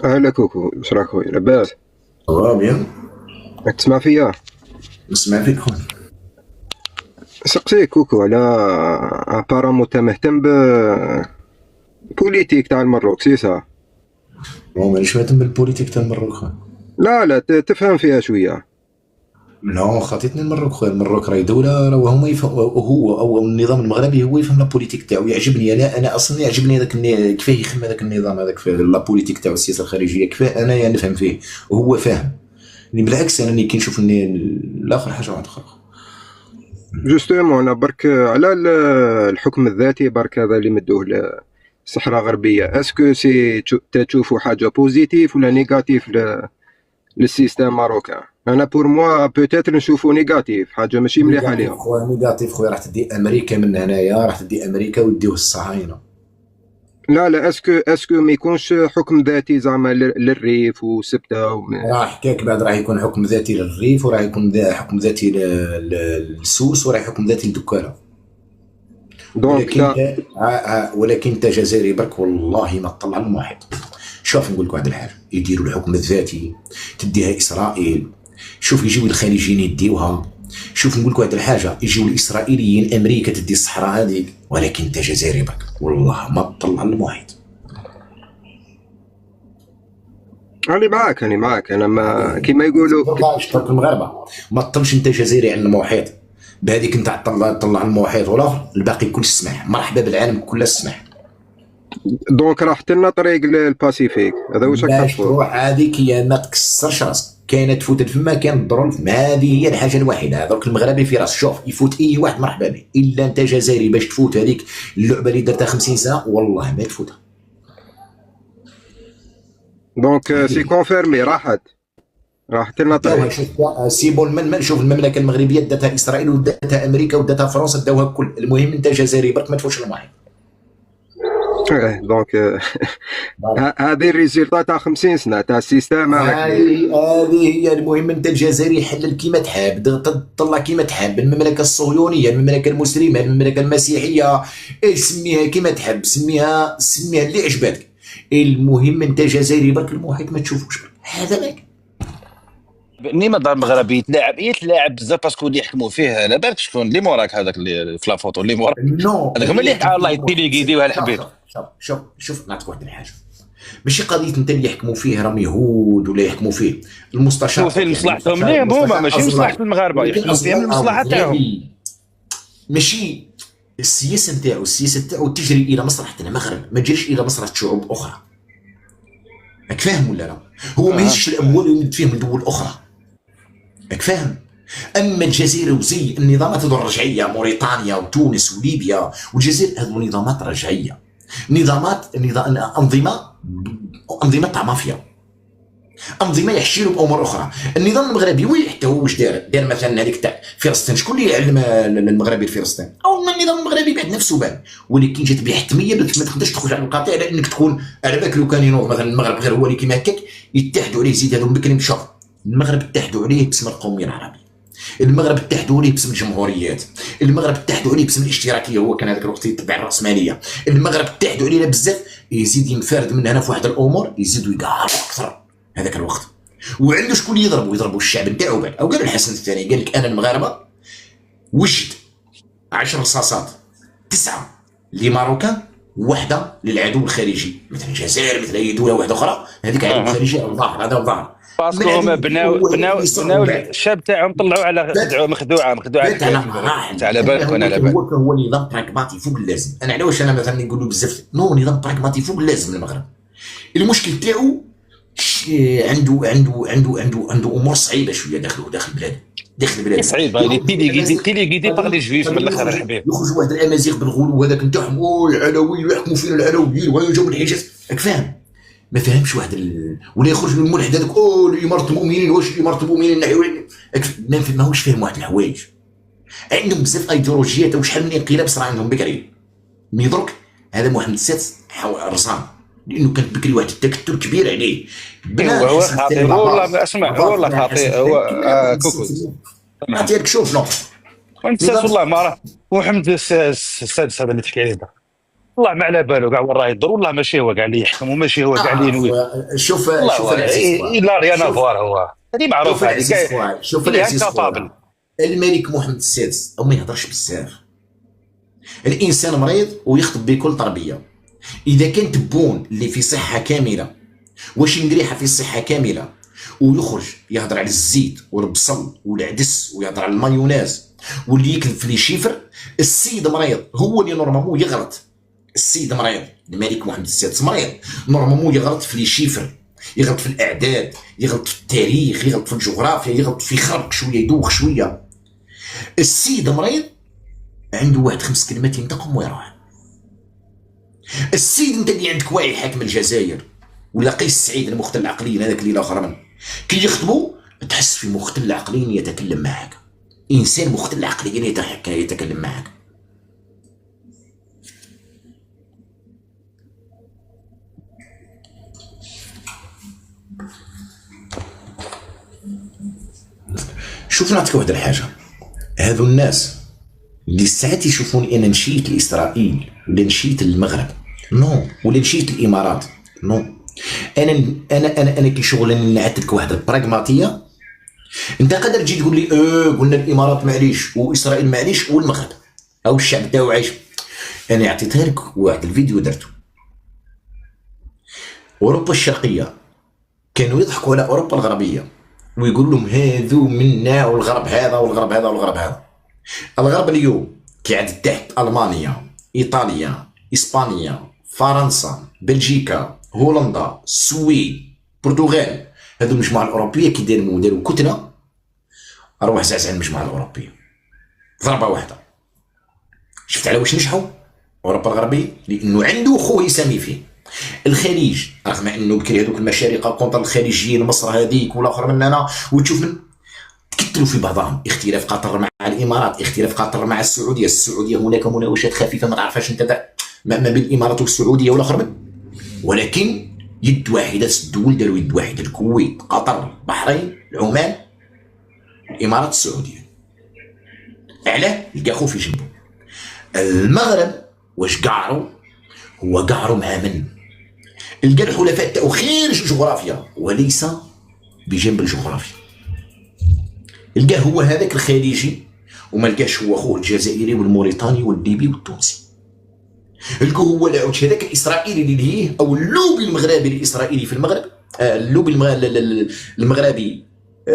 هلا كوكو، واش راك خويا؟ لاباس؟ بيان. راك تسمع فيا؟ نسمع فيك خويا. سقسيك كوكو على ابارامون انت مهتم بوليتيك تاع المروك سيسا؟ مانيش مهتم بالبوليتيك تاع المروك خويا. لا لا تفهم فيها شويه. لا خاطيتني المروك خويا. المروك راهي دوله، راه هما هو او النظام المغربي هو يفهم لا بوليتيك تاعو. يعجبني انا اصلا يعجبني هذاك كيفاه يخدم هذاك النظام هذاك في لا بوليتيك تاعو، السياسه الخارجيه كيفاه انايا نفهم فيه وهو فاهم. بالعكس انا كي نشوف اني الاخر حاجه واحده اخرى. جوستومون انا برك على الحكم الذاتي برك هذا اللي مدوه للصحراء الغربيه. اسكو سي تشوفوا حاجه بوزيتيف ولا نيجاتيف للسيستم ماروكان؟ انا بور موا بوتيتر نشوفو نيجاتيف، حاجه ماشي مليحه نيجاتيف ليهم. خويا، نيجاتيف خويا. راح تدي امريكا من هنايا، راح تدي امريكا ويديوه الصهاينه. لا لا، اسكو ما يكونش حكم ذاتي زعما للريف وسبته راه حكاك بعد، راه يكون حكم ذاتي للريف، وراه يكون حكم ذاتي للسوس، وراه حكم ذاتي للدكاله. دونك ولكن لا. انت ولكن انت جزائري برك والله ما تطلع للمحيط. شوف نقول لك واحد الحاجه، يديروا الحكم الذاتي تديها اسرائيل. شوف يجيو الخليجيين يديوها. شوف نقول لك واحد الحاجه، يجيو الاسرائيليين امريكا تدي الصحراء هذيك. ولكن انت جزائري برك والله ما تطلع للمحيط. راني معاك انا ما كيما يقولوا اشترك المغاربه. ما تطلش انت جزائري على المحيط بهذيك، انت طلع المحيط والاخر الباقي كل السماح. مرحبا بالعالم كله السماح. دونك راح لنا طريق للباسيفيك، هذا واش راك باش تقول؟ تروح هذيك هي ما تكسرش راسك. كاينه تفوت فما كاين الضرون، هذه هي الحاجه الوحيده. درك المغربي في راس، شوف يفوت اي واحد مرحبا به، الا انت جزائري باش تفوت هذيك اللعبه اللي درتها 50 سنه والله ما تفوتها. دونك سي كونفيرمي راحت لنا داوها. طريق. شوف سيبون من شوف المملكه المغربيه داتها اسرائيل وداتها امريكا وداتها فرنسا، داوها الكل. المهم انت جزائري برك ما تفوتش المحيط. دونك هذه الريزلتا تاع 50 سنه تاع السيستم هذاك. هذه هي. المهم انت الجزائري حلل كيما تحب، تطلع كيما تحب. المملكه الصهيونيه، المملكه المسلمه، المملكه المسيحيه، سميها كيما تحب، سميها اللي عجبتك. المهم انت جزائري برك المحيط ما تشوفوش برك. هذا لك. نيما دار المغربي يتلاعب بزاف باسكو اللي يحكموا فيه على بالك شكون اللي موراك. هذاك اللي في لافوتو اللي موراك نو هذاك هما اللي الله يديوها الحبيب. شوف نعطيك واحد الحاجه. ماشي قضيه انت اللي يحكموا فيه راهم يهود ولا يحكموا فيه المستشار. في مصلحتهم ليهم هما، ماشي مصلحه المغاربه، يحكموا فيها من المصلحه تاعهم. ماشي السياسه نتاعو تجري الى مصلحه المغرب، ما تجريش الى مصلحه شعوب اخرى. راك فاهم ولا لا؟ هو ما يهزش الاموال ويمد فيهم من دول اخرى. راك فاهم؟ اما الجزائر وزي النظامات هذو الرجعيه، موريتانيا وتونس وليبيا والجزائر، هذو نظامات رجعيه، انظمه تاع مافيا، انظمه يحشيلوا بامور اخرى. النظام المغربي وين حتى هو واش دار مثلا هذيك تاع فلسطين، شكون اللي يعلم المغربي فلسطين؟ او النظام المغربي بعد نفسه بان، ولكن جات بحتميه باش ما تقدرش تخرج على القطيع، على انك تكون على بالك لو كان ينوض مثلا المغرب غير هو اللي كيما هكاك يتحدوا عليه. زيد هذو بكري شوف المغرب اتحدوا عليه باسم القوميه العربيه، المغرب اتحدوا عليه باسم الجمهوريات، المغرب اتحدوا عليه باسم الاشتراكيه، هو كان هذاك الوقت يتبع الراسماليه، المغرب اتحدوا عليه بزاف. يزيد ينفرد من هنا في واحد الامور، يزيدوا يقهروا اكثر هذاك الوقت. وعنده شكون يضربوا الشعب نتاعو بعد. او قال الحسن الثاني قال لك انا المغاربه وجد 10 رصاصات، 9 لماروكان وواحده للعدو الخارجي، مثل الجزائر مثل اي دوله واحده اخرى. هذيك العدو الخارجي الظاهر، هذا الظاهر باسكو هما بناو الشاب تاعهم طلعوا على مخدوعه على بالك. انا على بالك هو نظام براغماتي فوق اللازم. انا علاش انا مثلا نقولوا بزاف نظام براغماتي فوق اللازم المغرب. المشكل تاعو عنده امور صعيبه شويه داخل البلاد صعيب. هذه تيلي باغ جويف من الاخر الحبيب. يخرجوا واحد الامازيغ بالغلو هذاك نتاعهم، العلويين ويحكموا فينا العلويين ويجوا من الحجاز. راك فاهم؟ ما فهمش واحد ولا يخرج من الملحد هذاك الاماره المؤمنين. واش الاماره المؤمنين ما هوش فاهم واحد الحوايج. عندهم بزاف ايديولوجيات وشحال من انقلاب صرا عندهم بكري. مي درك هذا محمد السادس رزان لانه كان بكري واحد التكتل كبير عليه. هو خاطئ والله. اسمع والله خاطئ هو كوكو. نعطيك شوف نو وانت والله ما راه محمد السادس هذا اللي تحكي عليه والله ما على بالو كاع وين راه يدور، والله ماشي هو كاع اللي يحكم وماشي هو كاع اللي ينوي. خويا، شوف والله شوف هو العزيز خويا، لا ريان شوف افوار، هو هذه شوف معروفه، هذه العزيز كاع خويا، شوف اللي العزيز انكابابل. خويا. الملك محمد السادس ما يهضرش بزاف. الانسان مريض ويخطب بكل تربيه. اذا كان تبون اللي في صحه كامله، واش نقريحه في صحه كامله، ويخرج يهضر على الزيت والبصل والعدس ويهضر على المايونيز واللي يكذب في لي شيفر، السيد مريض هو اللي نورمالمون يغلط. السيد مريض الملك محمد السادس مريض نورمالمون يغلط في لي شيفر، يغلط في الاعداد، يغلط في التاريخ، يغلط في الجغرافيا، يغلط في خرق شويه، يدوخ شويه. السيد مريض عنده واحد 5 كلمات ينطقهم ويروح. السيد انت اللي عندك واعي حاكم الجزائر ولا قيس سعيد المختل عقليا، هذاك اللي الاخر من كي يخطبوا تحس في مختل عقليا يتكلم معك، انسان مختل عقليا يتكلم معك. شوف نعطيك واحد الحاجه، هذو الناس اللي ساعات يشوفوني انا نشيت لاسرائيل ولا نشيت للمغرب نو، ولا نشيت للامارات نو، انا كي شغل نعت لك واحد البراغماتيه. انت قادر تجي تقول لي قلنا الامارات معليش واسرائيل معليش والمغرب او الشعب تاعو عايش. انا عطيتها لك واحد الفيديو درته. اوروبا الشرقيه كانوا يضحكوا على اوروبا الغربيه ويقول لهم هذو منا والغرب هذا والغرب هذا والغرب هذا. الغرب اليوم قاعد تحت المانيا، ايطاليا، اسبانيا، فرنسا، بلجيكا، هولندا، السويد، البرتغال، هذو المجموعه الاوروبيه كي داروا كتله اروح زعزع المجموعه الاوروبيه ضربه واحده. شفت على واش نجحوا اوروبا الغربيه؟ لانه عنده خوه يسامي فيه. الخليج رغم انه بكري هذوك المشارقه كونتر الخليجيين، مصر هذيك والاخر مننا، وتشوف من تكتلوا في بعضهم. اختلاف قطر مع الامارات، اختلاف قطر مع السعوديه، السعوديه هناك مناوشات خفيفه ما تعرفهاش انت ما بين الامارات والسعوديه والاخر من، ولكن يد واحده الدول داروا يد واحده، الكويت، قطر، البحرين، عمان، الامارات، السعوديه. علاه؟ لقى خو في جنبه. المغرب واش قعروا؟ هو قعروا مع من؟ لقى الحلفاء تاعو خارج الجغرافيا وليس بجنب الجغرافيا. لقاه هو هذاك الخليجي وما لقاش هو خوه الجزائري والموريتاني والليبي والتونسي. لقاه هو العوج هذاك الاسرائيلي اللي ليه او اللوبي المغربي الاسرائيلي في المغرب، اللوبي المغربي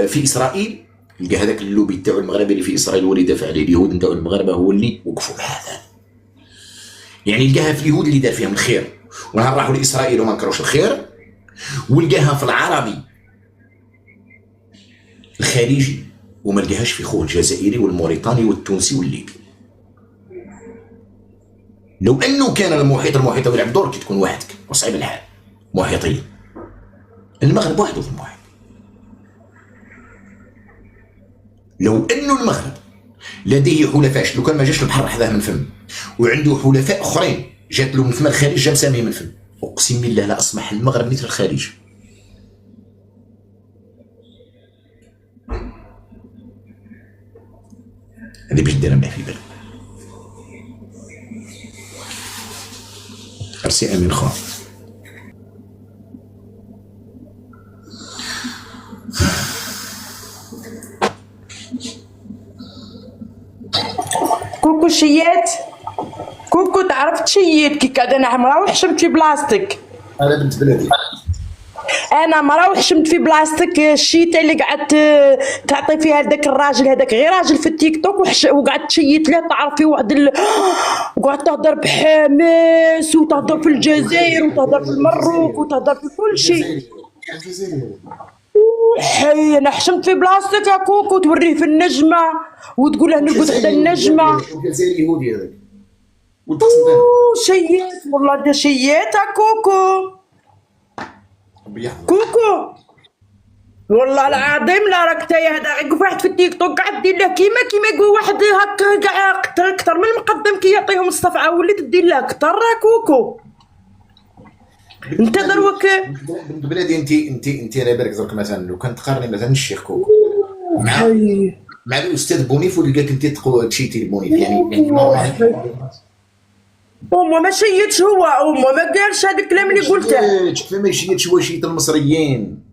في اسرائيل. لقى هذاك اللوبي تاعو المغربي اللي في اسرائيل هو اللي دافع عليه اليهود نتاع المغاربه، هو اللي وقفوا مع هذا. يعني لقاها في اليهود اللي دار فيهم الخير ونهار راحوا لاسرائيل وما نكروش الخير، ولقاها في العربي الخليجي وما لقاهاش في خوه الجزائري والموريتاني والتونسي والليبي. لو انه كان المحيط يلعب دور كي تكون وحدك وصعيب الحال محيطين. المغرب وحده في المحيط. لو انه المغرب لديه حلفاء، لو كان ما جاش البحر حذاه من فم وعنده حلفاء اخرين جات له من فم الخليج جا مساميه من فم، اقسم بالله لا اصبح المغرب مثل الخليج. هذه باش ديرها مليح في بالك. ارسي امين خان. كوكو شيات، كوكو تعرف تشيت كي قاعده انا مروح شمت في بلاستيك. انا بنت بلادي، انا مروح شمت في بلاستيك الشيته اللي قعدت تعطي فيها لذاك الراجل هذاك، غير راجل في التيك توك وقعدت تشيت له تعرفي واحد وقعدت تهضر بحماس وتهضر في الجزائر وتهضر في المروك وتهضر في كل شيء. حي انا حشمت في بلاصتك يا كوكو، توريه في النجمه وتقول له نرقد حدا النجمه. الجزائري يهودي هذاك شيات والله ده شيات يا كوكو. كوكو والله العظيم لا راك تايه هذا يقف واحد في التيك توك قاعد دير له كيما يقول واحد هكا كاع اكثر من المقدم كي يعطيهم الصفعه وليت دير له اكثر يا كوكو. انت دروك بنت بلادي، انت على بالك درك مثلا لو كان تقارني مثلا الشيخ كوكو مع الاستاذ بونيف واللي قالك انت تشيتي بونيف يعني وما ما شيتش هو، وما ما قالش هذا الكلام اللي قلته. كيف ما يشيتش هو شيت المصريين.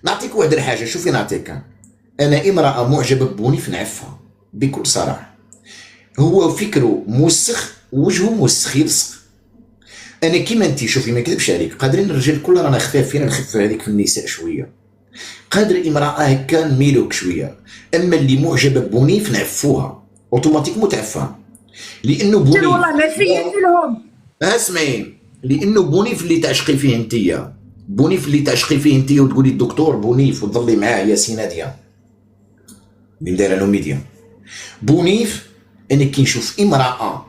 نعطيك واحد الحاجه، شوفي نعطيك انا امراه معجبه ببونيف نعفها بكل صراحه. هو فكره موسخ ووجهه موسخ يلصق. انا كيما انت شوفي ما نكذبش عليك، قادرين الرجال كل رانا خفاف فينا، نخف هذيك في النساء شويه، قادر امراه هكا نميلوك شويه. اما اللي معجبه ببونيف نعفوها اوتوماتيك متعفها، لانه بونيف والله ما سيت لهم. اسمعي، لانه بونيف اللي تعشقي فيه انتيا، بونيف اللي تعشقي فيه انتيا وتقولي الدكتور بونيف وتظلي معاه يا سيناديا اللي دايره له ميديا. بونيف انا كي نشوف امراه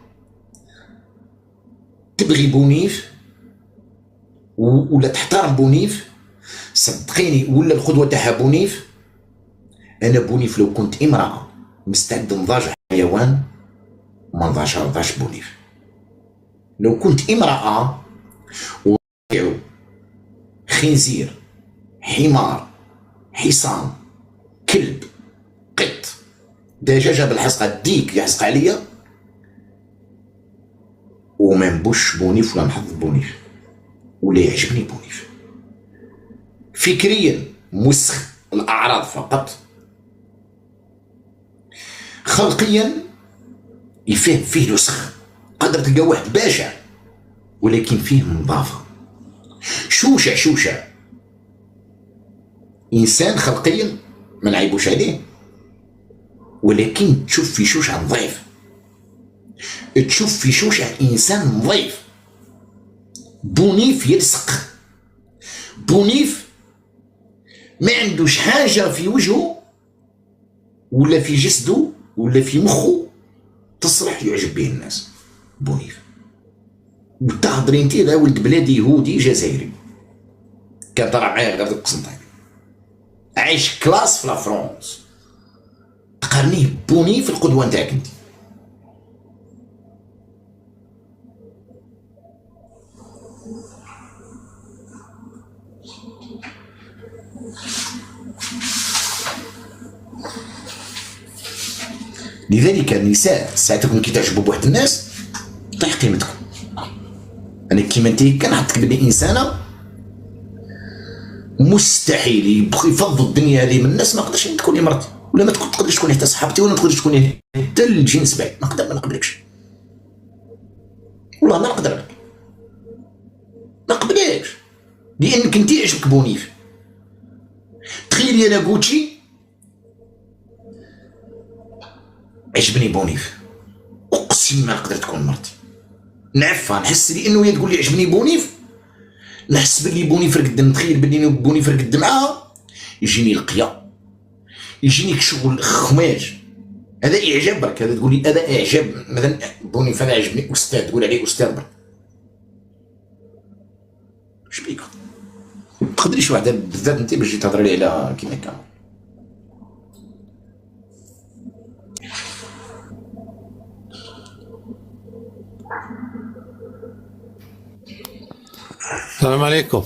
تبغي بونيف ولا تحترم بونيف، صدقيني ولا القدوه تاعها بونيف. انا بونيف لو كنت امراه مستعد نضاج حيوان ما نضاجش بونيف. لو كنت امراه وضيعوا خنزير حمار حصان كلب قط دجاجه بالحسقه ديك يحسق عليا وما نبوش بونيف ولا نحض بونيف ولا يعجبني بونيف. فكريا مسخ الاعراض فقط، خلقيا يفهم فيه لسخ، قدر تلقى واحد باشع ولكن فيه نظافه. شوشه انسان خلقيا ما نعيبوش عليه، ولكن تشوف في شوشه نظيف، تشوف في شوشه انسان نظيف. بونيف يلصق، بونيف ما عندوش حاجه في وجهه ولا في جسده ولا في مخه تصلح يعجب به الناس. بونيف وتهضري انت لا ولد بلادي يهودي جزائري كان طلع معايا غير القسنطيني عايش كلاس في لا فرونس، تقارنيه بونيف القدوه نتاعك انت. لذلك النساء ساعتكم كي تعجبوا بواحد الناس طيح قيمتكم. انا كيما انت كنحطك بلي انسانه مستحيل يفضل الدنيا هذه من الناس، ما نقدرش تكوني مرتي ولا ما تقدرش تكوني حتى صحابتي ولا ما تقدرش تكوني حتى الجنس بعيد، ما نقبلكش والله ما نقدر لك، ما نقبلكش لانك انت عجبك بونيف. تخيلي انا غوتشي عجبني بونيف اقسم ما نقدر تكون مرتي، نعفها نحس لانه هي تقول لي عجبني بونيف نحس بلي بونيف رقد، نتخيل بلي بونيف رقد معاها يجيني القيا يجيني شغل خماج. هذا اعجاب برك، هذا تقول لي هذا اعجاب. مثلا بونيف انا عجبني استاذ، تقول عليه استاذ برك اش بيك تقدريش واحده بالذات انت باش تهضري لي على كيما هكا. السلام عليكم.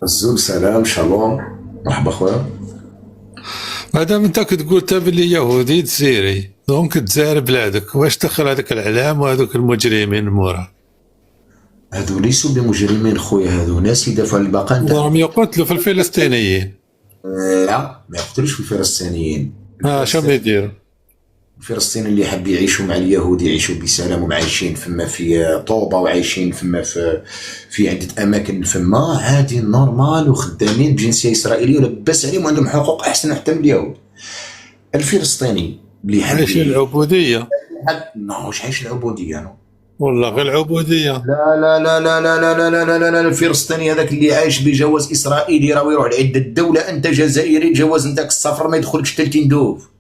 الزول سلام شالوم مرحبا خويا. مادام انت كنت قلت بلي يهودي جزيري دونك تزار بلادك، واش دخل هذاك الاعلام وهذوك المجرمين مورا؟ هذو ليسوا بمجرمين خويا، هذو ناس يدافعوا عن البقاء نتاعهم. راهم يقتلوا في الفلسطينيين. لا ما يقتلوش في الفلسطينيين. شنو يديروا؟ الفلسطينيين اللي حاب يعيشوا مع اليهود يعيشوا بسلام، وعايشين فما في طوبه وعايشين فما في عده اماكن فما عادي نورمال وخدامين بجنسيه اسرائيليه ولبس عليهم وعندهم حقوق احسن حتى من اليهود. الفلسطيني اللي حاب عايش العبوديه. واش عايش العبوديه انا؟ والله غير العبوديه. لا لا لا لا لا لا لا لا لا لا لا الفلسطيني هذاك اللي عايش بجواز اسرائيلي راه يروح لعده الدوله، انت جزائري الجواز نتاعك السفر ما يدخلكش 30 دوف.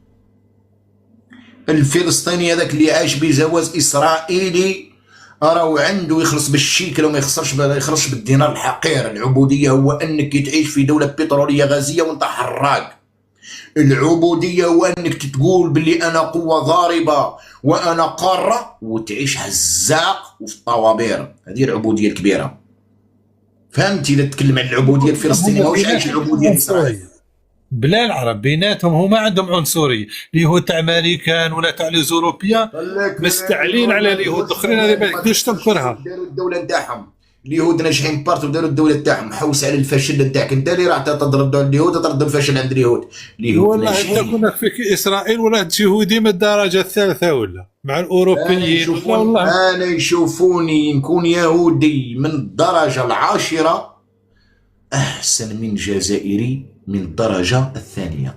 الفلسطيني هذاك اللي عايش بجواز اسرائيلي راهو عنده يخلص بالشيكل وما يخلصش بالدينار الحقير. العبوديه هو انك تعيش في دوله بتروليه غازيه وانت حراق. العبوديه هو انك تقول باللي انا قوه ضاربه وانا قاره وتعيش هزاق وفي الطوابير. هذه العبوديه الكبيره، فهمتي؟ اذا تتكلم عن العبوديه الفلسطينيه ماهوش عايش العبوديه الاسرائيليه. بلا العرب بيناتهم هما عندهم عنصريه، اليهود تاع امريكان ولا تاع لي زوروبيان مستعلين على اليهود الاخرين، هذه ما تقدرش تنكرها. داروا الدوله نتاعهم، اليهود ناجحين بارتو داروا الدوله نتاعهم، حوس على الفشل نتاعك انت اللي راح تضرب اليهود ترد الفشل عند اليهود. والله انت كنا فيك اسرائيل ولات يهودي من الدرجه الثالثه ولا مع الاوروبيين والله. انا يشوفوني نكون يهودي من الدرجه العاشره احسن من جزائري من الدرجه الثانيه،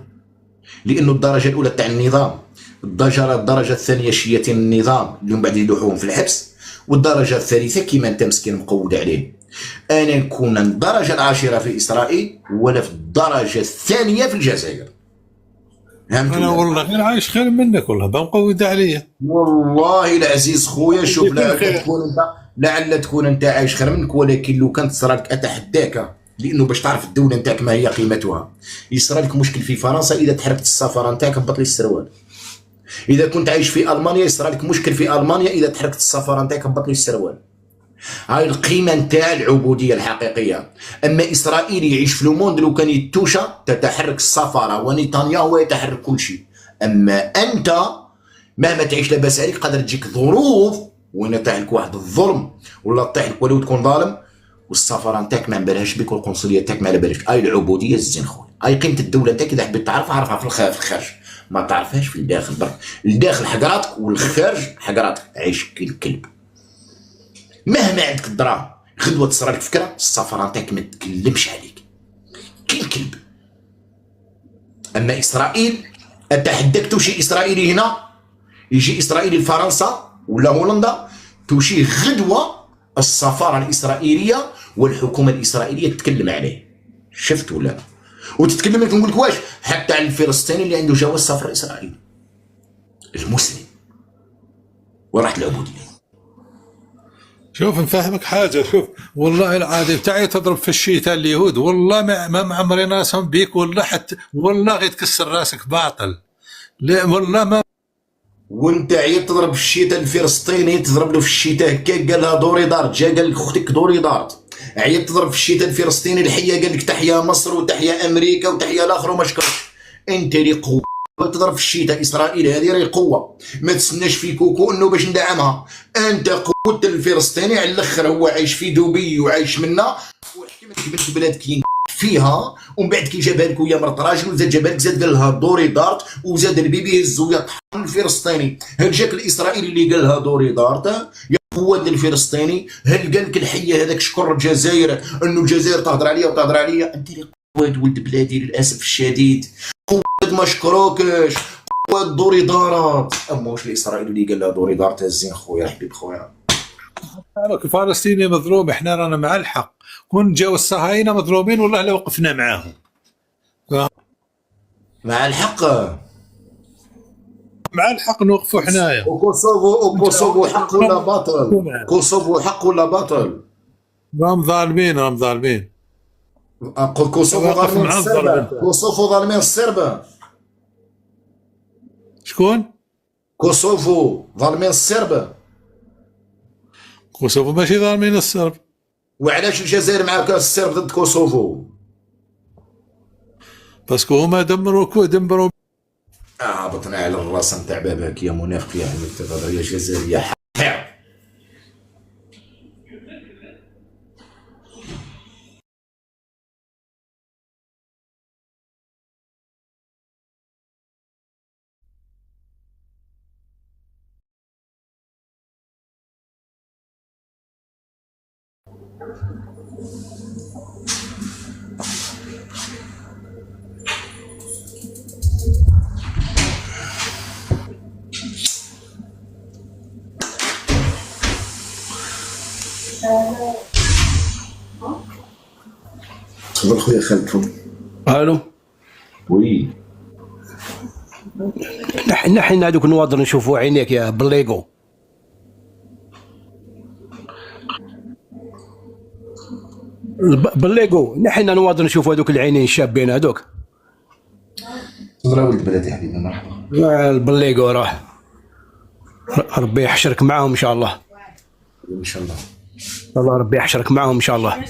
لانه الدرجه الاولى تاع النظام، الدرجه الثانيه شياطين النظام اللي من بعد يدوحوهم في الحبس، والدرجه الثالثه كيما انت مسكين مقود عليه. انا نكون الدرجه العاشره في اسرائيل ولا في الدرجه الثانيه في الجزائر. انا والله غير عايش خير منك والله، بنقود عليا والله العزيز خويا. شوف لعل تكون انت عايش خير منك، ولكن لو كانت صرالك اتحداك، لانه باش تعرف الدوله نتاعك ما هي قيمتها. يصرالك مشكل في فرنسا اذا تحركت السفاره نتاعك هبط لي السروال. اذا كنت عايش في المانيا يصرالك مشكل في المانيا اذا تحركت السفاره نتاعك هبط لي السروال. هاي القيمه نتاع العبوديه الحقيقيه. اما اسرائيلي يعيش في لوموند لو كان يتوشى تتحرك السفاره ونتنياهو يتحرك كل شيء. اما انت مهما تعيش لاباس عليك قادر تجيك ظروف وين يطيح لك واحد الظلم ولا طيح لك ولو تكون ظالم والسفاره نتاعك ما بالهاش بك والقنصليه نتاعك ما على بالهاش. هاي العبوديه الزين خويا. هاي قيمه الدوله نتاعك اذا حبيت تعرفها عرفها في الخارج، ما تعرفهاش في الداخل برك. الداخل حقراتك والخارج حقراتك. عيش كي الكلب مهما عندك الدراهم. غدوه تصرى لك فكره السفاره نتاعك ما تكلمش عليك كي الكلب. اما اسرائيل اتحداك توشي اسرائيلي هنا يجي اسرائيلي لفرنسا ولا هولندا توشي غدوه السفاره الاسرائيليه والحكومه الاسرائيليه تتكلم عليه. شفت ولا؟ وتتكلم لك نقول لك واش حتى على الفلسطيني اللي عنده جواز سفر اسرائيلي المسلم وراحت العبوديه. شوف نفهمك حاجه، شوف والله العظيم تاعي تضرب في الشتاء اليهود والله ما معمري راسهم بيك والله، حتى والله غير تكسر راسك باطل. لا والله ما. وانت عيط تضرب في الشتاء الفلسطيني تضرب له في الشتاء هكا قال لها دوري دارت، جا قال لك اختك دوري دارت. عيط تضرب في الشتاء الفلسطيني الحيه قال لك تحيا مصر وتحيا امريكا وتحيا الاخر وما شكرش. انت اللي قوه تضرب في الشتاء اسرائيل هذه راهي قوه ما تسناش في كوكو انه باش ندعمها. انت قوه الفلسطيني على الاخر هو عايش في دبي وعايش منا وحكي جبت بلادك فيها ومن بعد كي جابها لك ويا مرت راجل وزاد جابها لك زاد قال لها دوري دارت وزاد البيبي هزو يطحن الفلسطيني. هل جاك الاسرائيلي اللي قال لها دوري دارت يا قوه الفلسطيني؟ هل قال لك الحيه هذاك شكر الجزائر انه الجزائر تهضر عليا وتهضر عليا؟ انت اللي قوه ولد بلادي للاسف الشديد. قوه ما شكروكش قوه دوري دارت. اما واش الاسرائيلي اللي قال لها دوري دارت الزين خويا حبيب خويا. الفلسطيني مظلوم، احنا رانا مع الحق. كون جاو الصهاينه مظلومين والله لو وقفنا معاهم. مع الحق مع الحق نوقفوا حنايا. وكوسوفو حق ولا باطل؟ كوسوفو حق ولا باطل؟ راهم ظالمين راهم ظالمين. كوسوفو ظالمين السربه. كوسوفو ظالمين السربه. شكون؟ كوسوفو ظالمين السربه. كوسوفو ماشي ظالمين السرب. وعلاش الجزائر مع السرب ضد كوسوفو؟ باسكو هما دمروا هبطنا على الراس نتاع باباك يا منافق يا حبيبتي تهضر يا جزائريه حقير. تفضل خويا خالد تفضل. الو وي نحن هذوك النواظر نشوفوا عينيك يا بليغو. بليغو نحن نواظر نشوفوا هذوك العينين الشابين هذوك. تفضل ولد بلادي حبيبي مرحبا. البليغو راح ربي يحشرك معاهم ان شاء الله. ان شاء الله الله ربي يحشرك معاهم ان شاء الله.